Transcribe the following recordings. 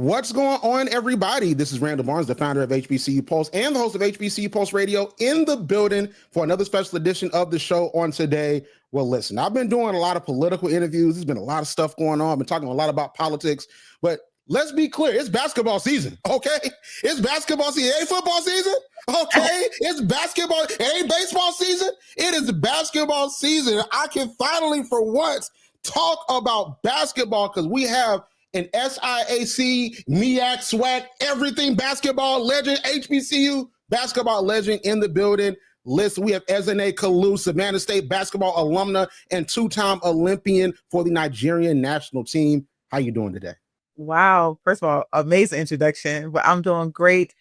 What's going on, everybody? This is Randall Barnes, the founder of HBCU Pulse and the host of HBCU Pulse Radio, in the building for another special edition of the show on today. Well, listen, I've been doing a lot of political interviews. There's been a lot of stuff going on. I've been talking a lot about politics, but let's be clear. It's basketball season, okay? It's basketball season. It ain't football season, okay? It's basketball. It ain't baseball season. It is basketball season. I can finally, for once, talk about basketball because we have an SIAC, MEAC, SWAC, everything basketball legend, HBCU basketball legend in the building. Listen, we have Ezinne Kalu, Savannah State basketball alumna and two-time Olympian for the Nigerian national team. How you doing today? Wow. First of all, amazing introduction. But I'm doing great.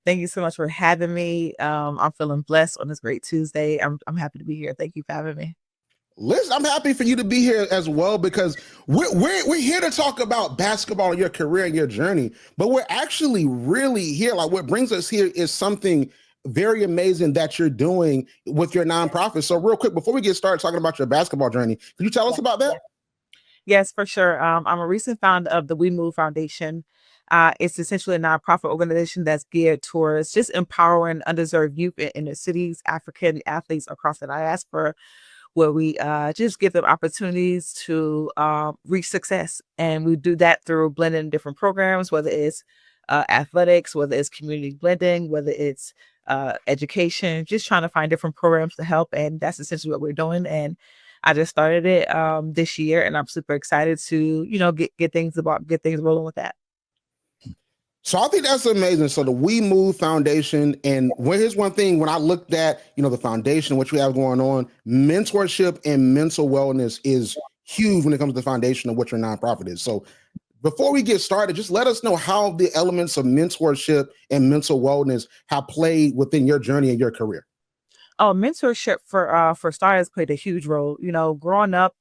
Thank you so much for having me. I'm feeling blessed on this great Tuesday. I'm happy to be here. Thank you for having me. Liz, I'm happy for you to be here as well because we're here to talk about basketball and your career and your journey, but we're actually really here. Like what brings us here is something very amazing that you're doing with your nonprofit. So real quick, before we get started talking about your basketball journey, can you tell us about that? Yes, for sure. I'm a recent founder of the We Move Foundation. It's essentially a nonprofit organization that's geared towards just empowering underserved youth in the cities, African athletes across the diaspora, where we just give them opportunities to reach success. And we do that through blending different programs, whether it's athletics, whether it's community blending, whether it's education, just trying to find different programs to help. And that's essentially what we're doing. And I just started it this year, and I'm super excited to, get things rolling with that. So I think that's amazing. So the We Move Foundation, and here's one thing, when I looked at, the foundation, which we have going on, mentorship and mental wellness is huge when it comes to the foundation of what your nonprofit is. So before we get started, just let us know how the elements of mentorship and mental wellness have played within your journey and your career. Oh, mentorship for starters played a huge role. Growing up,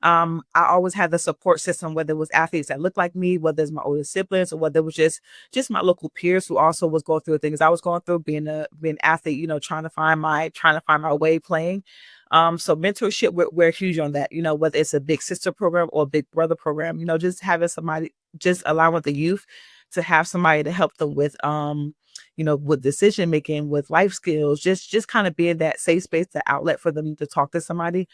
I always had the support system, whether it was athletes that looked like me, whether it's my older siblings, or whether it was just my local peers who also was going through things I was going through, being an athlete, trying to find my way playing. So mentorship, we're huge on that, whether it's a big sister program or a big brother program, just having somebody, just allowing the youth to have somebody to help them with, with decision making, with life skills, just kind of being that safe space, the outlet for them to talk to somebody.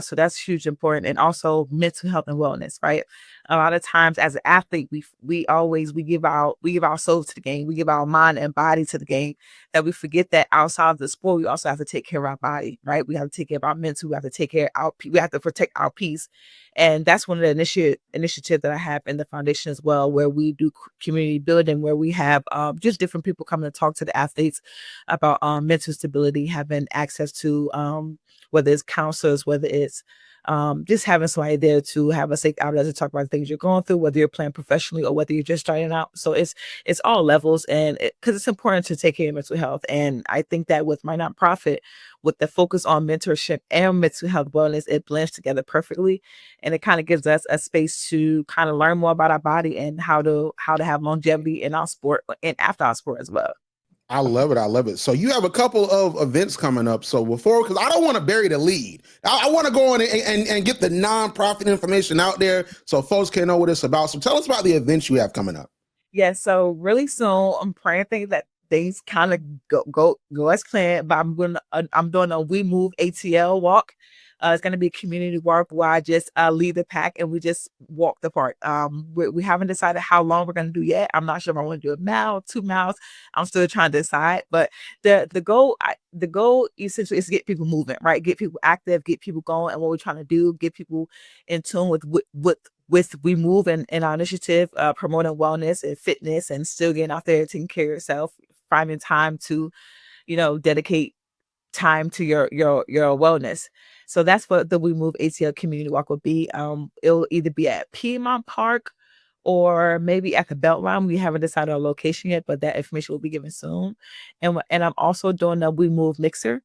So that's huge important. And also mental health and wellness, right? A lot of times as an athlete, we give our souls to the game. We give our mind and body to the game, that we forget that outside of the sport, we also have to take care of our body, right? We have to take care of our mental. We have to take care of we have to protect our peace. And that's one of the initiatives that I have in the foundation as well, where we do community building, where we have just different people coming to talk to the athletes about mental stability, having access to whether it's counselors, whether it's just having somebody there to have a safe outlet to talk about the things you're going through, whether you're playing professionally or whether you're just starting out. So it's all levels, and because it's important to take care of mental health. And I think that with my nonprofit, with the focus on mentorship and mental health wellness, it blends together perfectly, and it kind of gives us a space to kind of learn more about our body and how to have longevity in our sport and after our sport as well. I love it. I love it. So you have a couple of events coming up. So because I don't want to bury the lead. I want to go on and get the nonprofit information out there so folks can know what it's about. So tell us about the events you have coming up. Yeah, so really soon, I'm praying that things kind of go as planned, but I'm doing a We Move ATL walk. It's going to be a community walk where I just lead the pack and we just walk the park. We haven't decided how long we're going to do yet. I'm not sure if I want to do a mile, 2 miles. I'm still trying to decide. But the goal essentially is to get people moving, right? Get people active, get people going. And what we're trying to do, get people in tune with We Move and our initiative, promoting wellness and fitness, and still getting out there, taking care of yourself, finding time to, dedicate time to your wellness. So that's what the We Move ATL community walk will be. It'll either be at Piedmont Park or maybe at the Beltline. We haven't decided our location yet, but that information will be given soon. And I'm also doing a We Move mixer.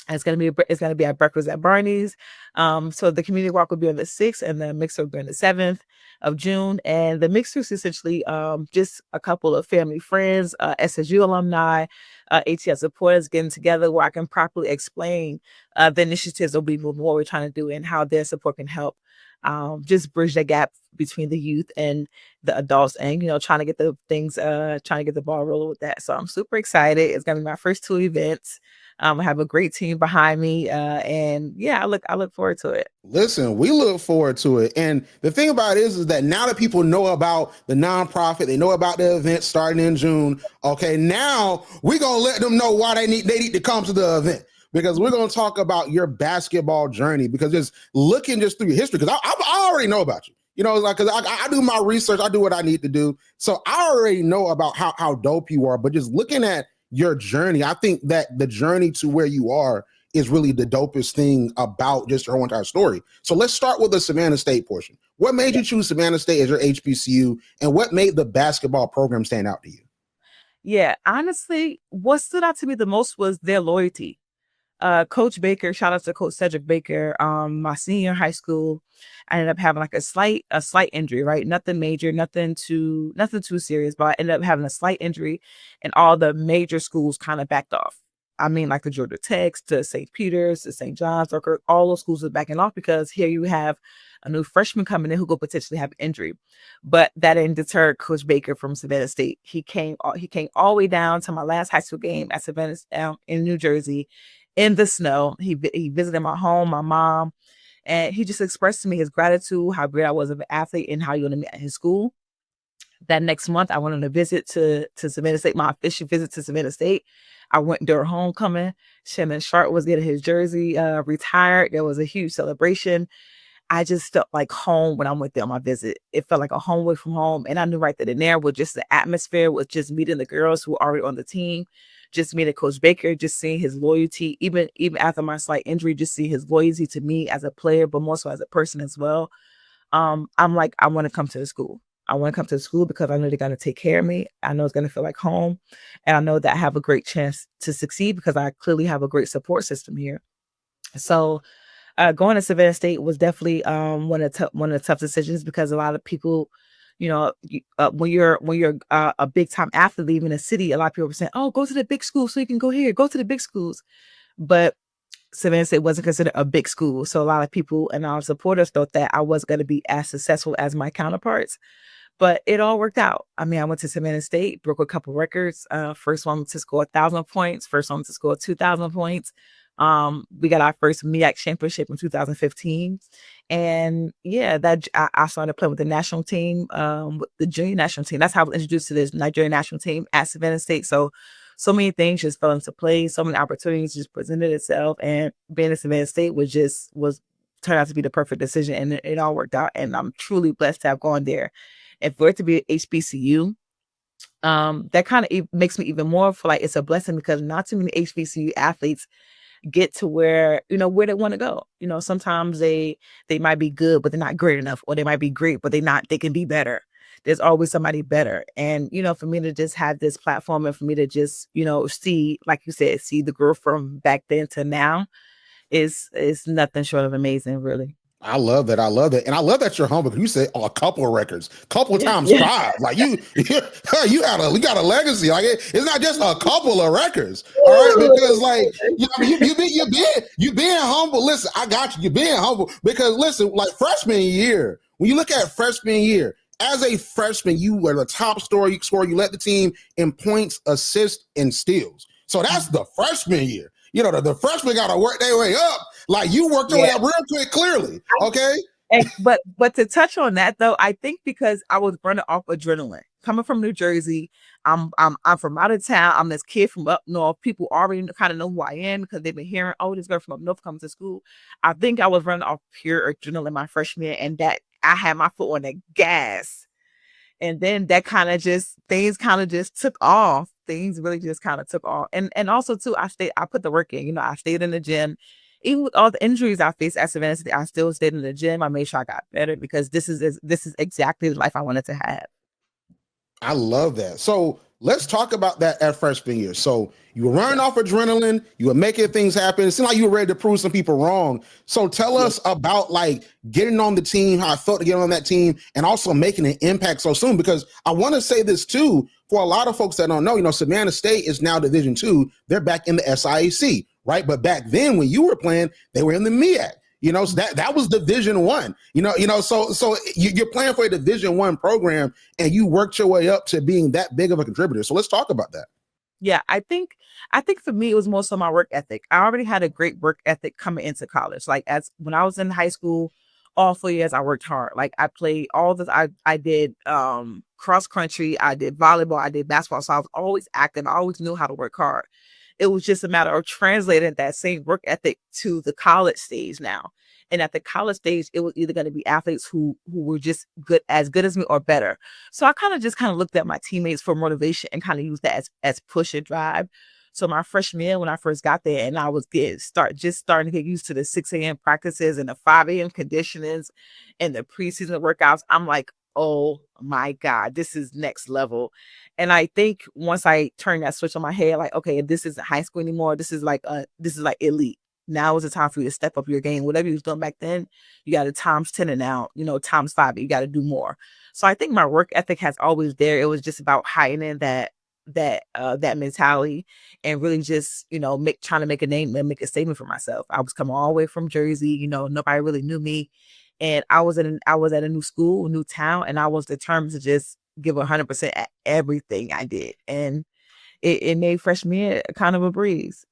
It's gonna be at breakfast at Barney's. So the community walk will be on the 6th, and the mixer will be on the 7th of June. And the mixer is essentially just a couple of family friends, SSU alumni, ATL supporters getting together where I can properly explain the initiatives that we move, what we're trying to do, and how their support can help just bridge that gap between the youth and the adults, and trying to get the ball rolling with that. So I'm super excited. It's gonna be my first 2 events. I have a great team behind me, and yeah, I look forward to it. Listen, we look forward to it. And the thing about it is that now that people know about the nonprofit, they know about the event starting in June. Okay, now we're gonna let them know why they need to come to the event, because we're going to talk about your basketball journey, because just looking just through your history, because I already know about you. Like, because I do my research, I do what I need to do. So I already know about how dope you are. But just looking at your journey, I think that the journey to where you are is really the dopest thing about just your whole entire story. So let's start with the Savannah State portion. What made you choose Savannah State as your HBCU, and what made the basketball program stand out to you? Yeah, honestly, what stood out to me the most was their loyalty. Coach Baker, shout out to Coach Cedric Baker. My senior year in high school, I ended up having like a slight injury, right? Nothing major, nothing too serious, but I ended up having a slight injury, and all the major schools kind of backed off. I mean, like the Georgia Techs to St. Peter's to St. John's, or all those schools are backing off, because here you have a new freshman coming in who could potentially have injury. But that didn't deter Coach Baker from Savannah State. He came all the way down to my last high school game at Savannah in New Jersey in the snow. He visited my home, my mom, and he just expressed to me his gratitude, how great I was of an athlete, and how he wanted me at his school. That next month, I went on a visit to Savannah State, my official visit to Savannah State. I went during homecoming. Shannon Sharp was getting his jersey retired. There was a huge celebration. I just felt like home when I went there on my visit. It felt like a home away from home. And I knew right then and there, with just the atmosphere, with just meeting the girls who were already on the team, just meeting Coach Baker, just seeing his loyalty, even after my slight injury, just see his loyalty to me as a player, but more so as a person as well. I'm like, I want to come to the school. I want to come to the school because I know they're going to take care of me. I know it's going to feel like home. And I know that I have a great chance to succeed because I clearly have a great support system here. So going to Savannah State was definitely one of the tough decisions, because a lot of people, when you're a big time athlete leaving a city, a lot of people were saying, "Oh, go to the big school so you can go here. Go to the big schools." But Savannah State wasn't considered a big school, so a lot of people and our supporters thought that I was going to be as successful as my counterparts. But it all worked out. I mean, I went to Savannah State, broke a couple records. First one to score 1,000 points. First one to score 2,000 points. We got our first MEAC championship in 2015. And yeah, I started playing with the national team, with the junior national team. That's how I was introduced to this Nigerian national team at Savannah State. So many things just fell into place. So many opportunities just presented itself. And being at Savannah State was turned out to be the perfect decision. And it all worked out. And I'm truly blessed to have gone there. And for it to be an HBCU, that kind of makes me even more feel like it's a blessing, because not too many HBCU athletes get to where they want to go. Sometimes they might be good, but they're not great enough, or they might be great, but they can be better. There's always somebody better. And, for me to just have this platform, and for me to just, see, like you said, see the growth from back then to now is nothing short of amazing, really. I love that. And I love that you're humble. You said a couple of records, couple of times Yeah. 5. Like you got a legacy. Like it's not just a couple of records. All right. Because like, you being humble. Listen, I got you. You're being humble because listen, like freshman year, when you look at freshman year, as a freshman, you were the top scorer. You led the team in points, assists, and steals. So that's the freshman year. The freshmen got to work their way up. Like you worked your way up real quick, clearly. Okay. But to touch on that though, I think because I was running off adrenaline. Coming from New Jersey, I'm from out of town. I'm this kid from up north. People already kind of know who I am because they've been hearing, "Oh, this girl from up north comes to school." I think I was running off pure adrenaline my freshman year, and that I had my foot on the gas. And then things kind of just took off. Things really just kind of took off. And also too, I put the work in. I stayed in the gym. Even with all the injuries I faced at Savannah State, I still stayed in the gym. I made sure I got better because this is exactly the life I wanted to have. I love that. So let's talk about that at freshman year. So you were running off adrenaline, you were making things happen. It seemed like you were ready to prove some people wrong. So tell us about like getting on the team, how I felt to get on that team, and also making an impact so soon. Because I want to say this too, for a lot of folks that don't know, Savannah State is now Division II. They're back in the SIAC, right? But back then when you were playing, they were in the MEAC. So that was Division 1. So you're playing for a Division 1 program, and you worked your way up to being that big of a contributor. So let's talk about that. Yeah, I think for me it was more so my work ethic. I already had a great work ethic coming into college. Like as when I was in high school, all 4 years I worked hard. Like I played all this. I did cross country, I did volleyball, I did basketball. So I was always active. I always knew how to work hard. It was just a matter of translating that same work ethic to the college stage now. And at the college stage, it was either going to be athletes who were just good as me or better. So I kind of looked at my teammates for motivation and kind of used that as push and drive. So my freshman year, when I first got there, and I was starting to get used to the 6 a.m. practices and the 5 a.m. conditionings and the preseason workouts, I'm like, oh my God, this is next level. And I think once I turned that switch on my head, like, okay, this isn't high school anymore. This is like elite. Now is the time for you to step up your game. Whatever you was doing back then, you got to times 10 and now, times 5. You got to do more. So I think my work ethic has always there. It was just about heightening that mentality and really just, trying to make a name and make a statement for myself. I was coming all the way from Jersey, nobody really knew me. And I was at a new school, a new town, and I was determined to just give 100% at everything I did. And it made freshman year kind of a breeze.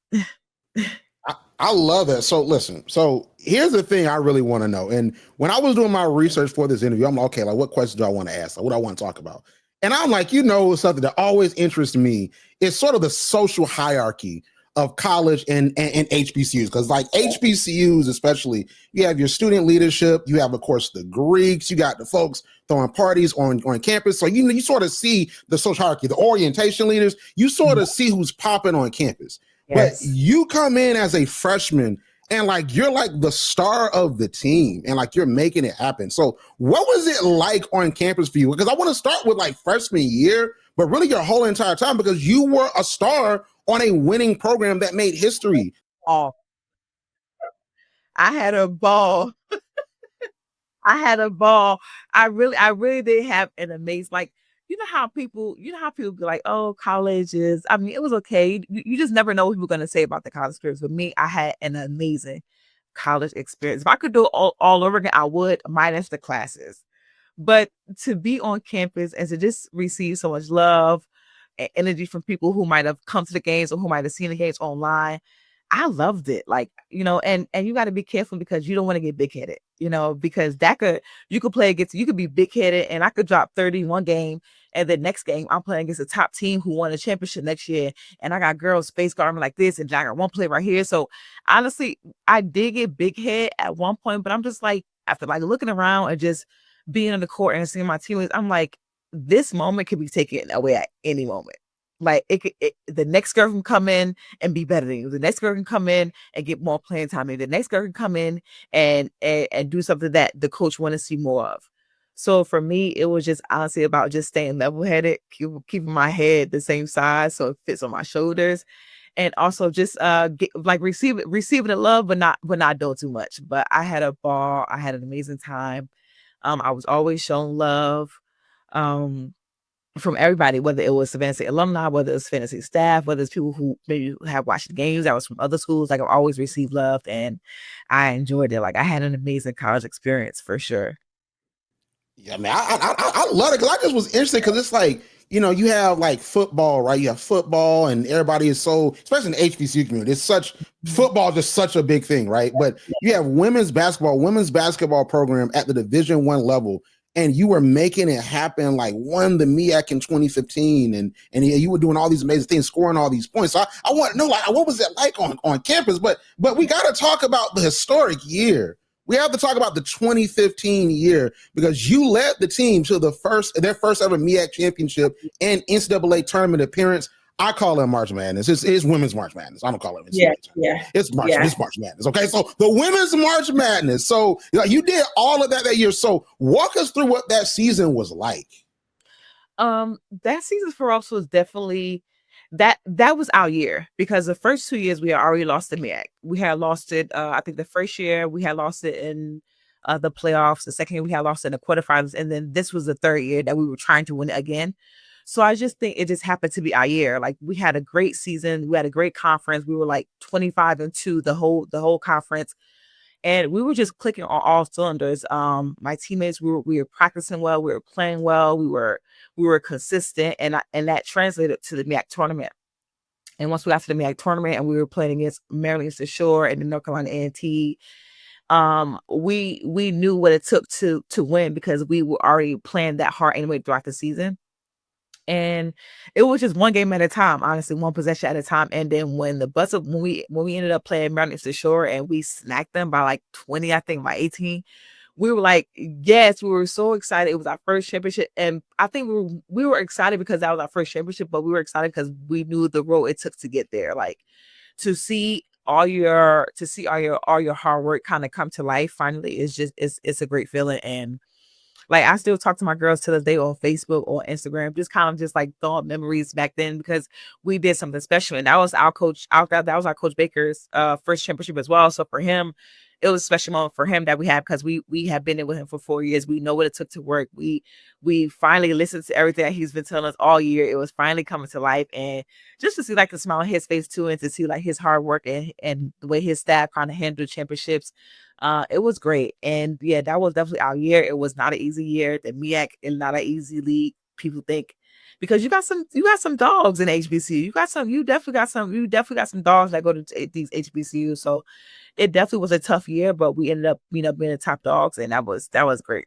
I love that. So listen, so here's the thing I really want to know. And when I was doing my research for this interview, I'm like, okay, like what questions do I want to ask? Like, what do I want to talk about? And I'm like, something that always interests me is sort of the social hierarchy of college and HBCUs. Because like HBCUs, especially, you have your student leadership, you have, of course, the Greeks, you got the folks throwing parties on campus. So you sort of see the social hierarchy, the orientation leaders, you sort of see who's popping on campus. Yes. But you come in as a freshman and like you're like the star of the team and like you're making it happen. So what was it like on campus for you? Because I want to start with like freshman year, but really your whole entire time, because you were a star on a winning program that made history. Oh, I had a ball. I had a ball. I really did have an amazing, like, you know how people be like, oh, college is, I mean, it was okay. You just never know what people are going to say about the college experience. With me, I had an amazing college experience. If I could do it all over again, I would, minus the classes. But to be on campus and to just receive so much love and energy from people who might have come to the games or who might have seen the games online, I loved it. Like, and you got to be careful because you don't want to get big headed, because you could play against, you could be big headed and I could drop 30 one game. And the next game I'm playing against a top team who won a championship next year. And I got girls face guarding like this and I got one play right here. So honestly, I did get big head at one point, but I'm just like, after like looking around and just being on the court and seeing my teammates, I'm like, this moment could be taken away at any moment. Like the next girl can come in and be better than you. The next girl can come in and get more playing time. And the next girl can come in and do something that the coach want to see more of. So for me, it was just honestly about just staying level headed, keeping my head the same size so it fits on my shoulders, and also just receiving the love, but not doing too much. But I had a ball. I had an amazing time. I was always shown love. From everybody, whether it was Savannah State alumni, whether it was fantasy staff, whether it's people who maybe have watched the games that was from other schools, like I've always received love and I enjoyed it. Like I had an amazing college experience for sure. Yeah, man, I love it because I just was interested because it's like, you have like football, right? You have football and everybody is so, especially in the HBCU community, football is just such a big thing, right? But you have women's basketball program at the Division 1 level, and you were making it happen, like won the MEAC in 2015, and you were doing all these amazing things, scoring all these points. So I want to know, like, what was it like on campus? But we got to talk about the historic year. We have to talk about the 2015 year because you led the team to their first ever MEAC championship and NCAA tournament appearance. I call it March Madness. It's women's March Madness. I don't call it NCAA tournament. It's March. Yeah. It's March Madness. Okay, so the women's March Madness. So you did all of that year. So walk us through what that season was like. That season for us was definitely that was our year because the first 2 years we had already lost the MEAC. We had lost it. I think the first year we had lost it in the playoffs. The second year we had lost it in the quarterfinals, and then this was the third year that we were trying to win it again. So I just think it just happened to be our year. Like we had a great season. We had a great conference. We were like 25-2 the whole conference. and we were just clicking on all cylinders. My teammates, we were practicing well, we were playing well, we were consistent, and that translated to the MEAC tournament. And once we got to the MEAC tournament and we were playing against Maryland Eastern Shore and the North Carolina A&T, we knew what it took to win because we were already playing that hard anyway throughout the season. And it was just one game at a time, honestly, one possession at a time. And then when we ended up playing Maryland Eastern Shore and we snacked them by like 20, I think by 18, we were like, yes, we were so excited. It was our first championship. And I think we were excited because that was our first championship, but we were excited because we knew the road it took to get there. Like to see all your hard work kind of come to life finally is just it's a great feeling. And like I still talk to my girls to this day on Facebook or Instagram, just kind of just like thought memories back then because we did something special. And that was our coach that was our coach Baker's first championship as well. So for him, it was a special moment for him that we had because we have been in with him for 4 years. We know what it took to work. We finally listened to everything that he's been telling us all year. It was finally coming to life. And just to see like the smile on his face too, and to see like his hard work and the way his staff kind of handled championships. It was great. And yeah, that was definitely our year. It was not an easy year. The MEAC is not an easy league. People think because you got some dogs in HBCU. You definitely got some dogs that go to these HBCUs. So it definitely was a tough year, but we ended up, being the top dogs, and that was great.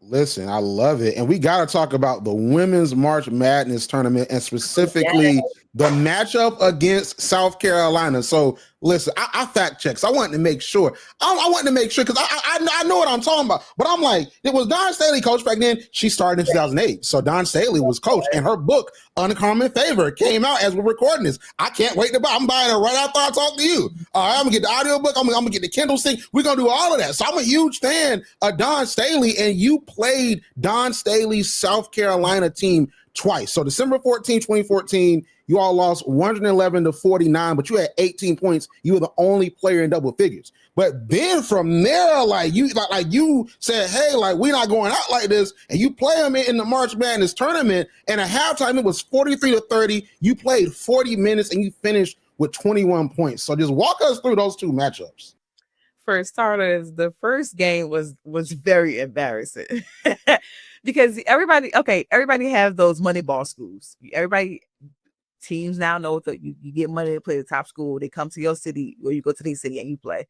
Listen, I love it. And we got to talk about the Women's March Madness tournament and specifically the matchup against South Carolina. So listen, I fact checks. I wanted to make sure. I wanted to make sure because I know what I'm talking about. But I'm like, it was Dawn Staley coach back then. She started in 2008. So Dawn Staley was coach, and her book, Uncommon Favor, came out as we're recording this. I can't wait to buy. I'm buying it right after I talk to you. I'm going to get the audiobook. I'm going to get the Kindle thing. We're going to do all of that. So I'm a huge fan of Dawn Staley, and you played Dawn Staley's South Carolina team twice. So December 14, 2014, you all lost 111-49, but you had 18 points. You were the only player in double figures. But then from there, like you said, hey, like we're not going out like this, and you play them in the March Madness tournament. And at halftime, it was 43-30. You played 40 minutes and you finished with 21 points. So just walk us through those two matchups. For starters, the first game was very embarrassing because everybody has those money ball schools. Teams now know that you get money to play the top school. They come to your city or you go to the city and you play.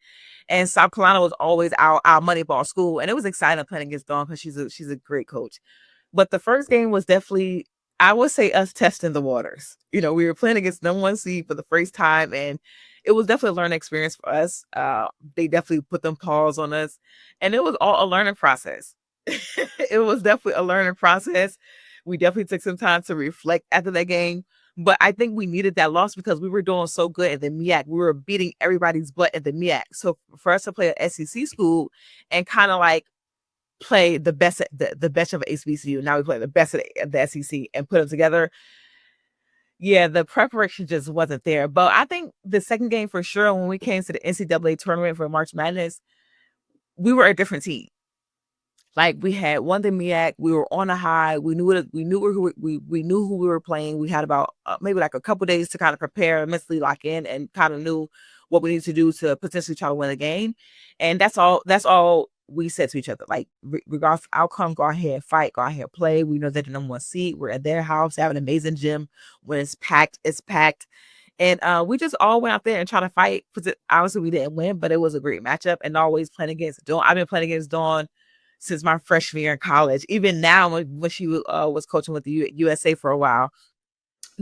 And South Carolina was always our money ball school. And it was exciting playing against Dawn because she's a great coach. But the first game was definitely, I would say, us testing the waters. We were playing against number one seed for the first time, and it was definitely a learning experience for us. They definitely put them paws on us, and it was all a learning process. It was definitely a learning process. We definitely took some time to reflect after that game. But I think we needed that loss because we were doing so good at the MEAC. We were beating everybody's butt at the MEAC. So for us to play an SEC school and kind of like play the best the best of HBCU, now we play the best of the SEC and put them together. Yeah, the preparation just wasn't there. But I think the second game for sure, when we came to the NCAA tournament for March Madness, we were a different team. Like we had won the MEAC, we were on a high. We knew who we were playing. We had about maybe like a couple days to kind of prepare, mentally lock in, and kind of knew what we needed to do to potentially try to win the game. And that's all we said to each other. Like regardless of outcome, go ahead, fight, go ahead, play. We know they're the number one seed. We're at their house. They have an amazing gym. When it's packed, it's packed. And we just all went out there and tried to fight. Obviously, we didn't win, but it was a great matchup. And always playing against Dawn. I've been playing against Dawn since my freshman year in college. Even now, when she was coaching with the USA for a while,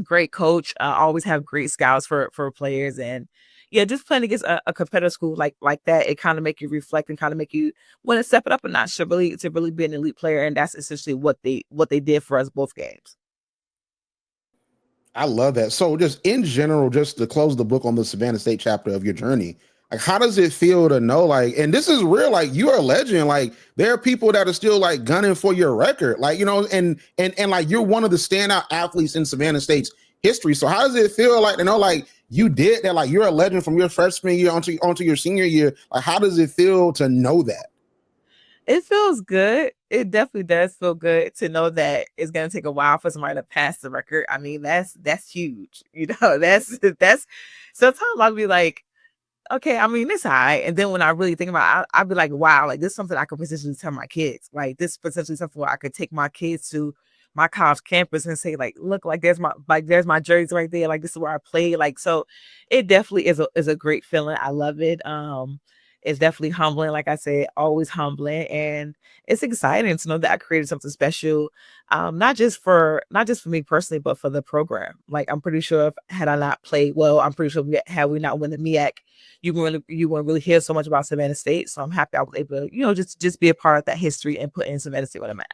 great coach. Always have great scouts for players, and yeah, just playing against a competitive school like that, it kind of make you reflect and kind of make you want to step it up a notch to really be an elite player, and that's essentially what they did for us both games. I love that. So just in general, just to close the book on the Savannah State chapter of your journey, like how does it feel to know, like, and this is real, like you're a legend, like there are people that are still like gunning for your record, like, and like you're one of the standout athletes in Savannah State's history. So how does it feel like to know, like you did that, like you're a legend from your freshman year onto your senior year? Like how does it feel to know that? It feels good. It definitely does feel good to know that it's gonna take a while for somebody to pass the record. I mean, that's huge. That's sometimes I'll be like, okay, I mean, it's all right. And then when I really think about it, I'd be like, wow, like this is something I could potentially tell my kids. Like this is potentially something where I could take my kids to my college campus and say, like, look, like there's my jersey right there. Like this is where I play. Like, so it definitely is a great feeling. I love it. It's definitely humbling, like I said, always humbling. And it's exciting to know that I created something special. Not just for me personally, but for the program. Like I'm pretty sure if had I not played well, I'm pretty sure had we not won the MEAC, you wouldn't really hear so much about Savannah State. So I'm happy I was able to, just be a part of that history and put in Savannah State on the map.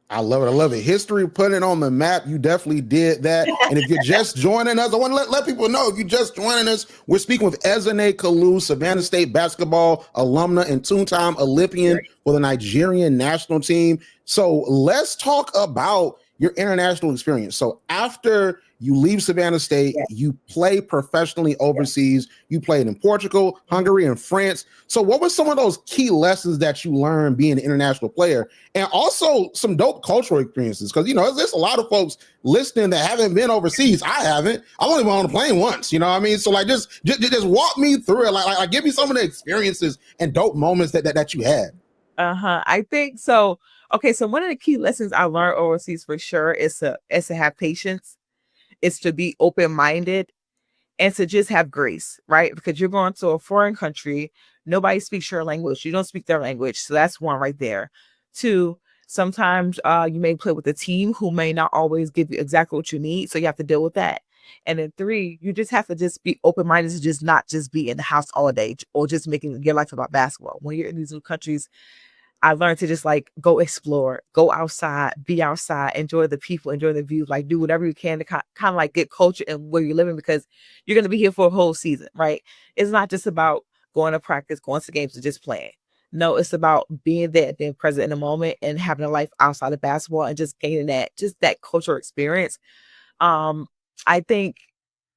I love it. I love it. History putting it on the map. You definitely did that. And if you're just joining us, I want to let people know, if you're just joining us, we're speaking with Ezinne Kalu, Savannah State basketball alumna and two-time Olympian for the Nigerian national team. So let's talk about your international experience. So after you leave Savannah State, you play professionally overseas. You played in Portugal, Hungary, and France. So what were some of those key lessons that you learned being an international player? And also some dope cultural experiences? Because, there's a lot of folks listening that haven't been overseas. I haven't. I've only been on a plane once, you know what I mean? So like, just walk me through it. Like give me some of the experiences and dope moments that you had. I think so. Okay, so one of the key lessons I learned overseas for sure is to have patience. It's to be open-minded and to just have grace, right? Because you're going to a foreign country, nobody speaks your language. You don't speak their language. So that's one right there. Two, sometimes you may play with a team who may not always give you exactly what you need. So you have to deal with that. And then three, you just have to just be open-minded to just not just be in the house all day or just making your life about basketball. When you're in these new countries, I learned to just like go explore, go outside, be outside, enjoy the people, enjoy the view, like do whatever you can to kind of like get culture and where you're living, because you're going to be here for a whole season, right? It's not just about going to practice, going to games and just playing. No, it's about being there, being present in the moment and having a life outside of basketball and just gaining that cultural experience. I think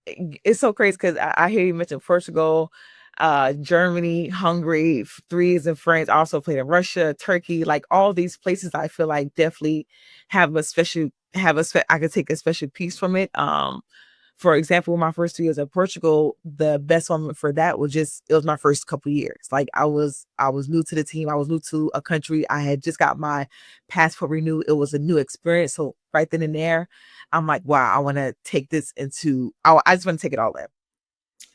it's so crazy because I hear you mention Portugal, Germany, Hungary, three is in France, I also played in Russia, Turkey, like all these places I feel like definitely I could take a special piece from it. For example, my first 2 years in Portugal, the best moment for that was it was my first couple years. Like I was new to the team. I was new to a country. I had just got my passport renewed. It was a new experience. So right then and there, I'm like, wow, I want to take this I just want to take it all in.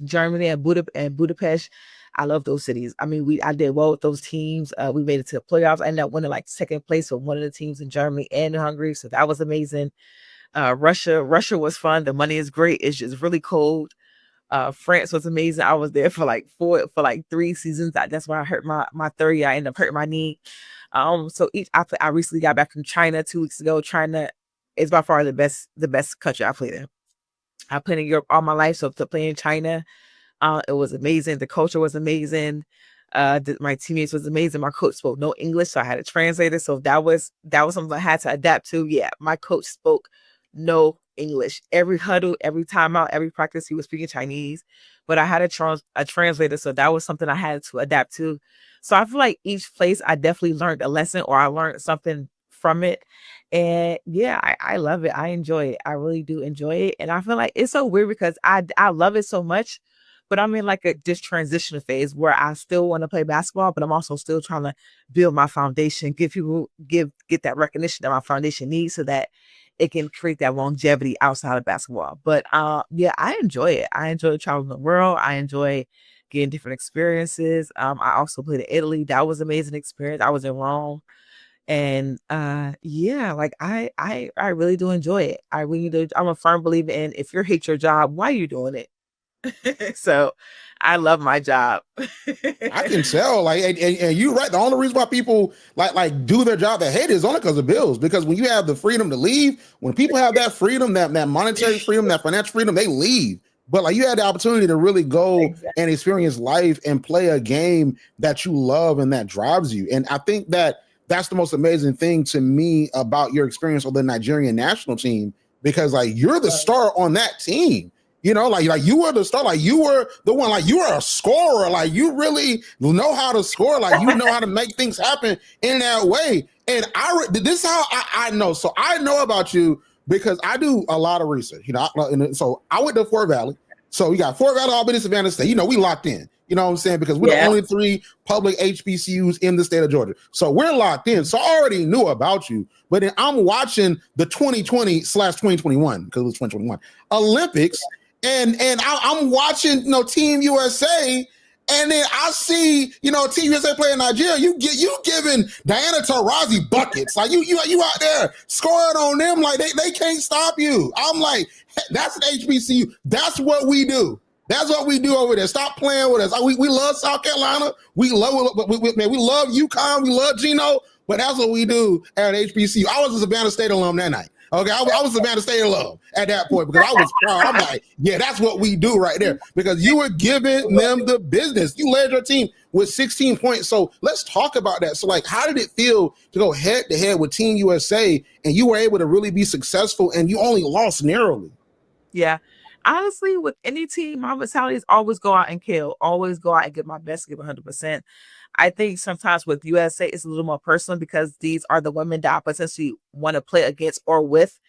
Germany and Budapest. I love those cities. I mean, I did well with those teams. We made it to the playoffs. I ended up winning like second place with one of the teams in Germany and Hungary. So that was amazing. Russia was fun. The money is great. It's just really cold. France was amazing. I was there for like 3 seasons. That's why I hurt my third year. I ended up hurting my knee. So I recently got back from China 2 weeks ago. China is by far the best country I played in. I played in Europe all my life, so to play in China, it was amazing. The culture was amazing. My teammates was amazing. My coach spoke no English, so I had a translator. So that was something I had to adapt to. Yeah, my coach spoke no English. Every huddle, every timeout, every practice, he was speaking Chinese. But I had a translator, so that was something I had to adapt to. So I feel like each place I definitely learned a lesson or I learned something from it. And yeah, I love it. I enjoy it. I really do enjoy it. And I feel like it's so weird because I love it so much, but I'm in like this transitional phase where I still want to play basketball, but I'm also still trying to build my foundation, get that recognition that my foundation needs so that it can create that longevity outside of basketball. But yeah, I enjoy it. I enjoy traveling the world. I enjoy getting different experiences. I also played in Italy. That was an amazing experience. I was in Rome. And yeah, like I really do enjoy it. I really do. I'm a firm believer in if you hate your job, why are you doing it? So I love my job. I can tell, like, and you're right. The only reason why people like do their job that hate it is only because of bills. Because when you have the freedom to leave, when people have that freedom, that monetary freedom, that financial freedom, they leave. But like you had the opportunity to really go and experience life and play a game that you love and that drives you. And I think that's the most amazing thing to me about your experience with the Nigerian national team, because like you're the star on that team. Like you were the star, like you were the one, like you were a scorer, like you really know how to score, like you know how to make things happen in that way. And this is how I know. So I know about you because I do a lot of research, so I went to Fort Valley. So we got Fort Valley, Albany, Savannah State. We locked in. You know what I'm saying? Because we're the only 3 public HBCUs in the state of Georgia. So we're locked in. So I already knew about you. But then I'm watching the 2020/2021, because it was 2021, Olympics. And I'm watching, Team USA. And then I see, Team USA playing Nigeria. You giving Diana Taurasi buckets. Like you out there scoring on them like they can't stop you. I'm like, that's an HBCU. That's what we do. That's what we do over there. Stop playing with us. We love South Carolina. We love UConn. We love Gino. But that's what we do at HBCU. I was a Savannah State alum that night. Okay, I was a Savannah State alum at that point because I was proud. I'm like, yeah, that's what we do right there, because you were giving them the business. You led your team with 16 points. So let's talk about that. So, like, how did it feel to go head to head with Team USA and you were able to really be successful and you only lost narrowly? Yeah. Honestly, with any team, my mentality is always go out and kill, always go out and get my best, give 100%. I think sometimes with USA, it's a little more personal because these are the women that I potentially want to play against or with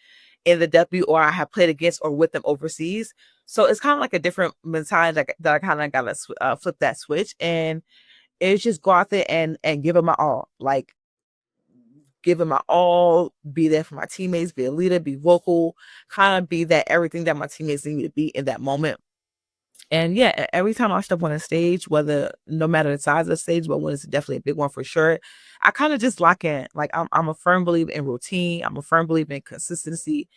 in the W, or I have played against or with them overseas. So it's kind of like a different mentality that I kind of got to flip that switch. And it's just go out there and give them my all. Like, give it my all, be there for my teammates, be a leader, be vocal, kind of be that everything that my teammates need me to be in that moment. And yeah, every time I step on a stage, no matter the size of the stage, but when it's definitely a big one for sure, I kind of just lock in. Like, I'm a firm believer in routine. I'm a firm believer in consistency.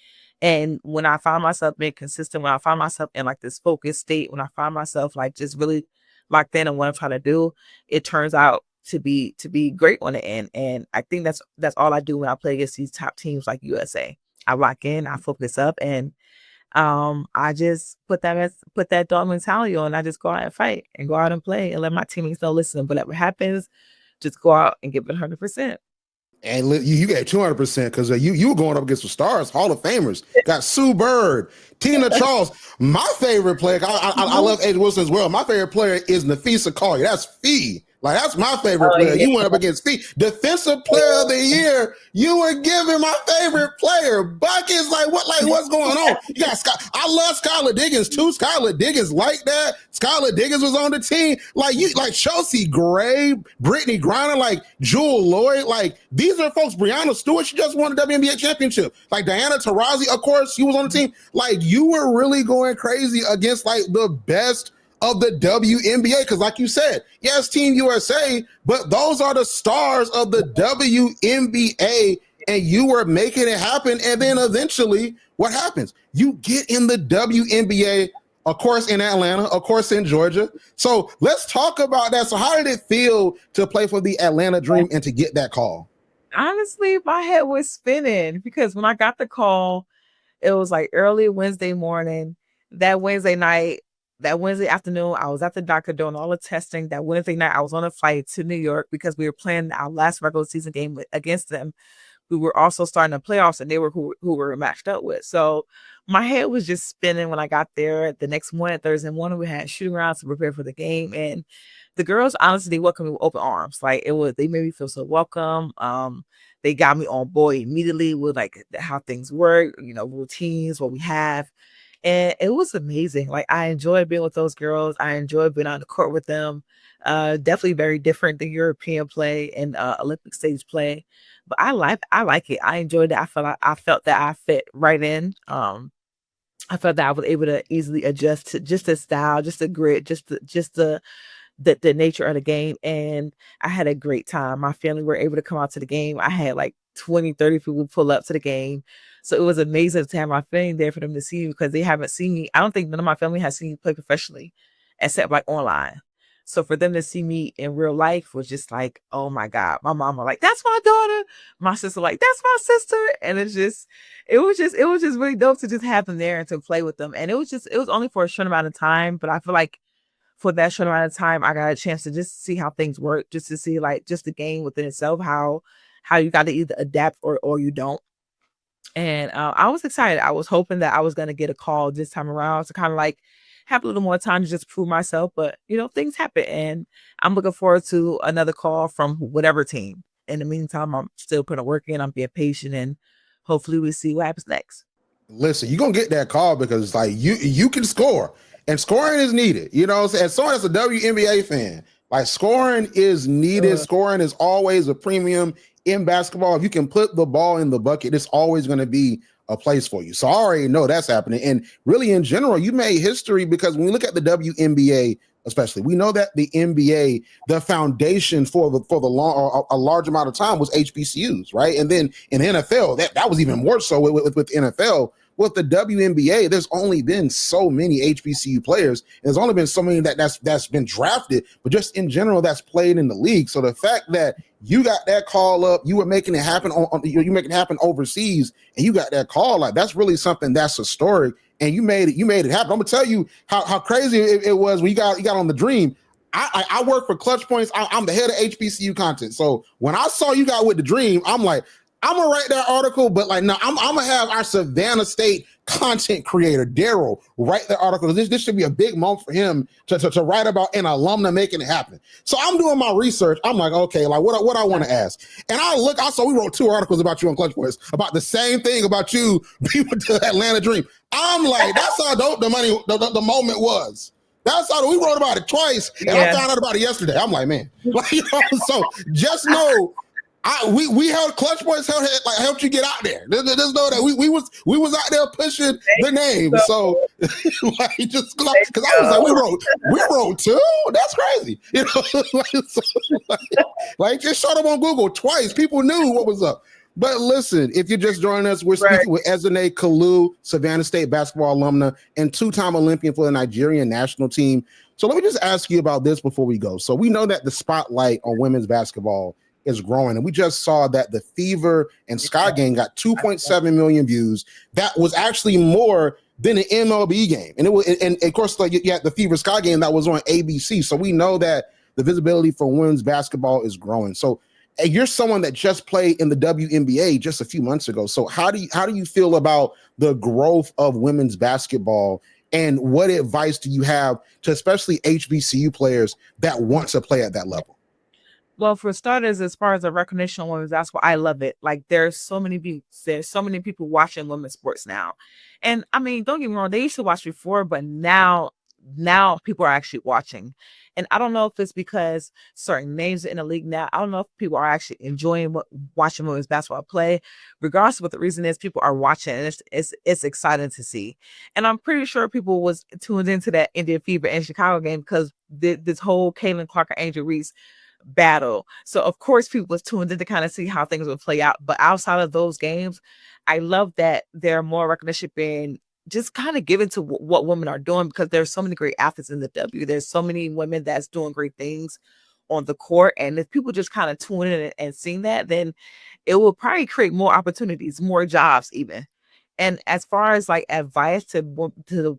And when I find myself being consistent, when I find myself in like this focused state, when I find myself like just really locked in on what I'm trying to do, it turns out to be great on the end. And I think that's all I do when I play against these top teams like USA. I lock in, I focus up, and I just put that dog mentality on. I just go out and fight and go out and play and let my teammates know, listen, whatever happens, just go out and give it 100%. And you got 200% because you were going up against the stars, Hall of Famers. Got Sue Bird, Tina Charles. My favorite player, I love A'ja Wilson as well. My favorite player is Nafisa Collier. That's Fee. Like, that's my favorite player. Yeah. You went up against Fee. Defensive Player of the Year. You were giving my favorite player buckets. What's going on? You got I love Skylar Diggins too. Skylar Diggins like that. Skylar Diggins was on the team. Like Chelsea Gray, Brittany Griner, like Jewel Lloyd. Like, these are folks. Brianna Stewart, she just won the WNBA championship. Like Diana Taurasi, of course, she was on the team. Like, you were really going crazy against like the best of the WNBA, because like you said, yes, Team USA, but those are the stars of the WNBA, and you were making it happen. And then eventually, what happens? You get in the WNBA, of course, in Atlanta, of course, in Georgia. So let's talk about that. So how did it feel to play for the Atlanta Dream and to get that call? Honestly, my head was spinning because when I got the call, it was like early Wednesday morning. That Wednesday night, that Wednesday afternoon, I was at the doctor doing all the testing. That Wednesday night, I was on a flight to New York because we were playing our last regular season game against them. We were also starting the playoffs, and they were who we were matched up with. So my head was just spinning when I got there. The next morning, Thursday morning, we had shooting around to prepare for the game. And the girls, honestly, they welcomed me with open arms. Like, they made me feel so welcome. They got me on board immediately with like how things work, routines, what we have. And it was amazing. Like, I enjoyed being with those girls. I enjoyed being on the court with them. Definitely very different than European play and Olympic stage play. But I like it. I enjoyed it. I felt that I fit right in. I felt that I was able to easily adjust to just the style, just the grit, just the nature of the game. And I had a great time. My family were able to come out to the game. I had like 20, 30 people pull up to the game. So it was amazing to have my family there for them to see me, because they haven't seen me. I don't think none of my family has seen me play professionally except like online. So for them to see me in real life was just like, oh my God. My mom was like, that's my daughter. My sister like, that's my sister. And it was just really dope to just have them there and to play with them. And it was only for a short amount of time, but I feel like for that short amount of time, I got a chance to just see how things work, just to see like just the game within itself, how you got to either adapt or you don't. And I was excited. I was hoping that I was going to get a call this time around to kind of like have a little more time to just prove myself. But, things happen. And I'm looking forward to another call from whatever team. In the meantime, I'm still putting work in. I'm being patient, and hopefully we see what happens next. Listen, you're going to get that call because like you can score. And scoring is needed. You know, as someone that's a WNBA fan, like scoring is needed. Scoring is always a premium in basketball. If you can put the ball in the bucket, it's always going to be a place for you. So I already know that's happening. And really, in general, you made history because when we look at the WNBA, especially, we know that the NBA, the foundation for a large amount of time was HBCUs, right? And then in NFL, that was even more so with NFL. With the WNBA, there's only been so many HBCU players. There's only been so many that's been drafted, but just in general, that's played in the league. So the fact that you got that call up, you were making it happen you making it happen overseas, and you got that call, like that's really something that's historic. And you made it happen. I'm gonna tell you how crazy it was when you got on the Dream. I work for Clutch Points. I'm the head of HBCU content. So when I saw you got with the Dream, I'm like, I'm gonna write that article, but like, no, I'm gonna have our Savannah State content creator Daryl write the article. This should be a big moment for him to write about an alumna making it happen. So I'm doing my research. I'm like, okay, like what I want to ask, and I saw we wrote 2 articles about you on Clutch Points about the same thing about you being with the Atlanta Dream. I'm like, that's how dope the moment was. That's how we wrote about it twice, and I found out about it yesterday. I'm like, man, like, you know, so just know. We helped Clutch Points helped you get out there. Just know that we was out there pushing the name. So like just because I was like we wrote 2. That's crazy. You know, like just showed up on Google twice. People knew what was up. But listen, if you're just joining us, we're speaking with Ezinne Kalu, Savannah State basketball alumna and 2-time Olympian for the Nigerian national team. So let me just ask you about this before we go. So we know that the spotlight on women's basketball is growing. And we just saw that the Fever and Sky game got 2.7 million views. That was actually more than an MLB game. And it was, and of course, like you had the Fever Sky game that was on ABC. So we know that the visibility for women's basketball is growing. So you're someone that just played in the WNBA just a few months ago. So how do you feel about the growth of women's basketball? And what advice do you have to especially HBCU players that want to play at that level? Well, for starters, as far as the recognition of women's basketball, I love it. Like there's so many people watching women's sports now. And I mean, don't get me wrong, they used to watch before, but now people are actually watching. And I don't know if it's because certain names in the league now, I don't know if people are actually enjoying watching women's basketball play. Regardless of what the reason is, people are watching, and it's exciting to see. And I'm pretty sure people was tuned into that Indian Fever and Chicago game because this whole Caitlin Clark and Angel Reese battle. So of course people was tuned in to kind of see how things would play out. But outside of those games, I love that there are more recognition being just kind of given to what women are doing because there's so many great athletes in the W. There's so many women that's doing great things on the court. And if people just kind of tune in and seeing that, then it will probably create more opportunities, more jobs even. And as far as like advice to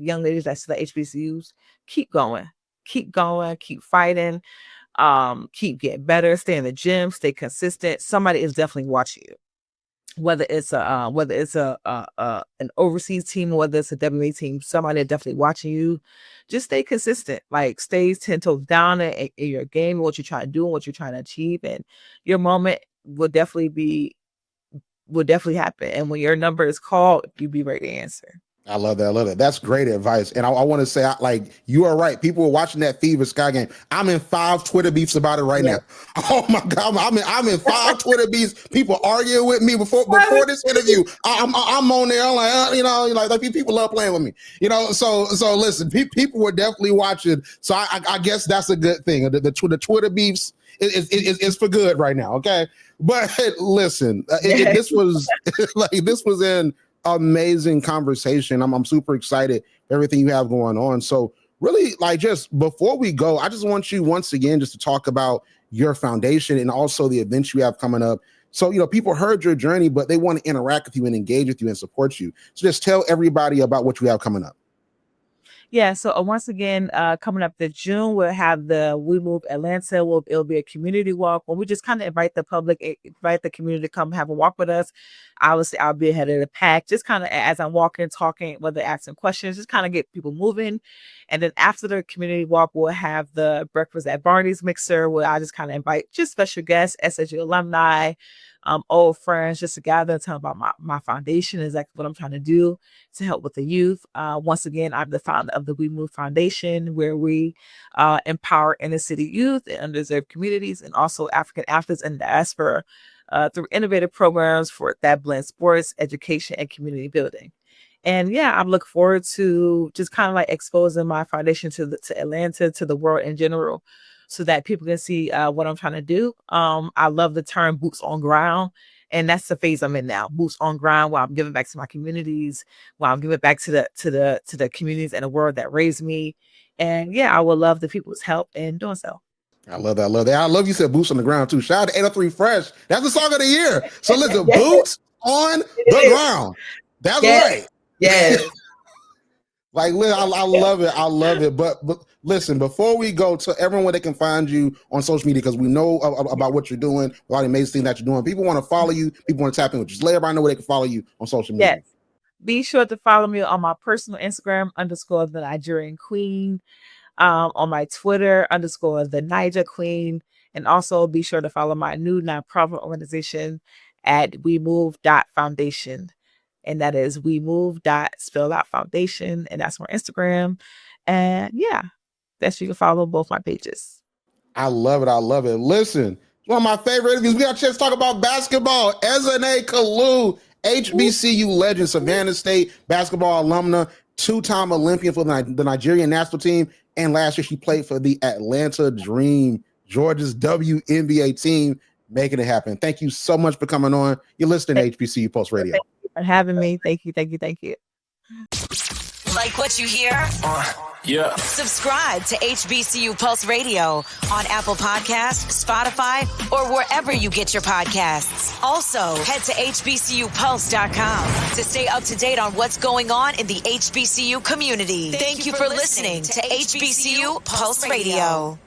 young ladies that's the HBCUs, keep going, keep fighting. Keep getting better, stay in the gym, stay consistent. Somebody is definitely watching you. Whether it's an overseas team, whether it's a WA team, somebody is definitely watching you. Just stay consistent, like stay 10 toes down in your game, what you're trying to do, and what you're trying to achieve, and your moment will definitely happen. And when your number is called, you be ready to answer. I love that. That's great advice. And I want to say, like, you are right. People were watching that Fever Sky game. I'm in 5 Twitter beefs about it right now. Oh my God. I'm in 5 Twitter beefs. People arguing with me before this interview. I'm on there. I'm like, you know, like people love playing with me, you know? So listen, people were definitely watching. So I guess that's a good thing. The Twitter beefs is for good right now. Okay. But listen, this was an amazing conversation. I'm super excited for everything you have going on. So really, like, just before we go, I just want you once again just to talk about your foundation and also the events you have coming up. So, you know, people heard your journey, but they want to interact with you and engage with you and support you. So just tell everybody about what you have coming up. Yeah, so once again, coming up this June, we'll have the We Move Atlanta. It'll be a community walk where we just kind of invite the public, invite the community to come have a walk with us. Obviously, I'll be ahead of the pack, just kind of as I'm walking, talking, whether asking questions, just kind of get people moving. And then after the community walk, we'll have the Breakfast at Barney's mixer, where I just kind of invite just special guests, SSU alumni, old friends just to gather and tell about my foundation, exactly what I'm trying to do to help with the youth. Once again, I'm the founder of the We Move Foundation, where we empower inner city youth and underserved communities and also African athletes and diaspora through innovative programs that blend sports, education, and community building. And yeah, I'm looking forward to just kind of like exposing my foundation to Atlanta, to the world in general, so that people can see what I'm trying to do. I love the term boots on ground. And that's the phase I'm in now. Boots on ground, while I'm giving back to my communities, while I'm giving back to the communities and the world that raised me. And yeah, I would love the people's help in doing so. I love that. I love that. I love you said boots on the ground too. Shout out to 803 Fresh. That's the song of the year. So listen, boots on the ground. That's right. Yes. Like, I love it. I love it. But listen, before we go, to everyone where they can find you on social media, because we know about what you're doing, all the amazing things that you're doing. People want to follow you. People want to tap in with you. Just let everybody know where they can follow you on social media. Yes. Be sure to follow me on my personal Instagram _ the Nigerian Queen, on my Twitter _ the Niger Queen, and also be sure to follow my new nonprofit organization at WeMove.Foundation. And that is WeMove.Foundation, and that's on Instagram. And yeah, that's you can follow both my pages. I love it. I love it. Listen, one of my favorite interviews. We got a chance to talk about basketball. Ezinne Kalu, HBCU legend, Savannah State basketball alumna, two-time Olympian for the Nigerian national team, and last year she played for the Atlanta Dream, Georgia's WNBA team, making it happen. Thank you so much for coming on. You're listening to HBCU Pulse Radio. Thank you for having me. Thank you. Like what you hear? Yeah. Subscribe to HBCU Pulse Radio on Apple Podcasts, Spotify, or wherever you get your podcasts. Also, head to HBCUPulse.com to stay up to date on what's going on in the HBCU community. Thank you for listening to HBCU Pulse Radio.